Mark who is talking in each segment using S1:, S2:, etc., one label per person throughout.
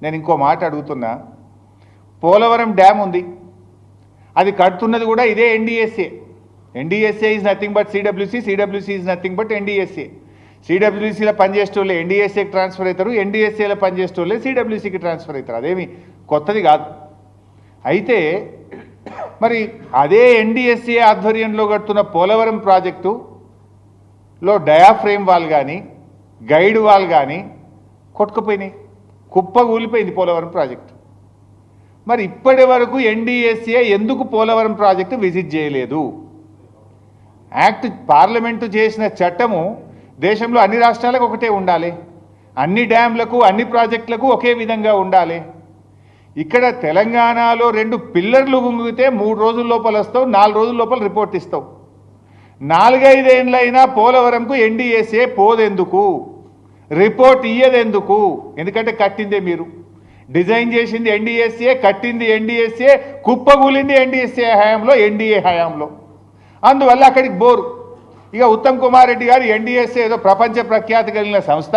S1: నేను ఇంకో మాట అడుగుతున్నా, పోలవరం డ్యామ్ ఉంది, అది కడుతున్నది కూడా ఇదే NDSA. NDSA is nothing but CWC, CWC is nothing but NDSA. సిడబ్ల్యూసీలో పనిచేసేటోళ్ళే ఎన్డీఎస్ఏకి ట్రాన్స్ఫర్ అవుతారు, ఎన్డీఎస్ఏలో పనిచేసేటోళ్ళే సిడబ్ల్యూసీకి ట్రాన్స్ఫర్ అవుతారు. అదేమి కొత్తది కాదు. అయితే మరి అదే ఎన్డీఎస్ఏ ఆధ్వర్యంలో కడుతున్న పోలవరం ప్రాజెక్టులో డయాఫ్రేమ్ వాల్ కానీ గైడ్ వాల్ కానీ కొట్టుకుపోయినాయి, కుప్పగూలిపోయింది పోలవరం ప్రాజెక్టు. మరి ఇప్పటి వరకు ఎన్డీఎస్ఏ ఎందుకు పోలవరం ప్రాజెక్టు విజిట్ చేయలేదు? యాక్ట్ పార్లమెంటు చేసిన చట్టము దేశంలో అన్ని రాష్ట్రాలకు ఒకటే ఉండాలి, అన్ని డ్యామ్లకు అన్ని ప్రాజెక్టులకు ఒకే విధంగా ఉండాలి. ఇక్కడ తెలంగాణలో 2 పిల్లర్లు గుంగితే 3 రోజుల లోపల వస్తావు, 4 రోజుల లోపల రిపోర్ట్ ఇస్తావు. 4-5 ఏళ్ళైనా పోలవరంకు ఎన్డీఎస్ఏ పోదెందుకు, రిపోర్ట్ ఇయ్యదెందుకు? ఎందుకంటే కట్టిందే మీరు, డిజైన్ చేసింది ఎన్డీఎస్ఏ, కట్టింది ఎన్డీఎస్ఏ, కుప్పగూలింది ఎన్డీఎస్ఏ హయాంలో, ఎన్డీఏ హయాంలో. అందువల్ల అక్కడికి బోరు. ఇక ఉత్తమ్ కుమార్ రెడ్డి గారు ఎన్డీఎస్ఏ ఏదో ప్రపంచ ప్రఖ్యాతి కలిగిన సంస్థ,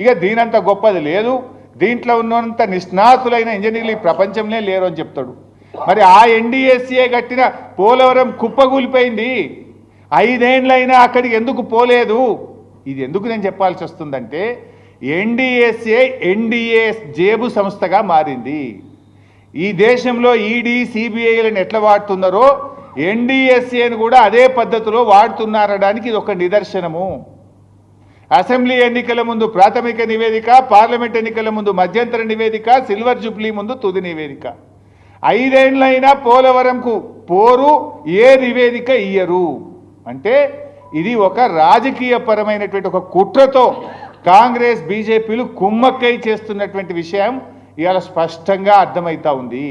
S1: ఇక దీనంత గొప్పది లేదు, దీంట్లో ఉన్నంత నిష్ణాతులైన ఇంజనీర్లు ఈ ప్రపంచంలో లేరు అని చెప్తాడు. మరి ఆ ఎన్డీఎస్ఏ కట్టిన పోలవరం కుప్పగూలిపోయింది, 5 ఏళ్ళైనా అక్కడికి ఎందుకు పోలేదు? ఇది ఎందుకు నేను చెప్పాల్సి వస్తుందంటే, ఎన్డీఎస్ఏ ఎన్డీఏ జేబు సంస్థగా మారింది. ఈ దేశంలో ఈడీ సిబిఐలను ఎట్లా వాడుతున్నారో ఎన్డీఎస్ఏను కూడా అదే పద్ధతిలో వాడుతున్నారనడానికి ఇది ఒక నిదర్శనము. అసెంబ్లీ ఎన్నికల ముందు ప్రాథమిక నివేదిక, పార్లమెంట్ ఎన్నికల ముందు మధ్యంతర నివేదిక, సిల్వర్ జూబ్లీ ముందు తుది నివేదిక. 5 ఏళ్ళైనా పోలవరంకు పోరు, ఏ నివేదిక ఇయ్యరు. అంటే ఇది ఒక రాజకీయపరమైనటువంటి ఒక కుట్రతో కాంగ్రెస్ బీజేపీలు కుమ్మక్కై చేస్తున్నటువంటి విషయం ఇవాళ స్పష్టంగా అర్థమవుతా ఉంది.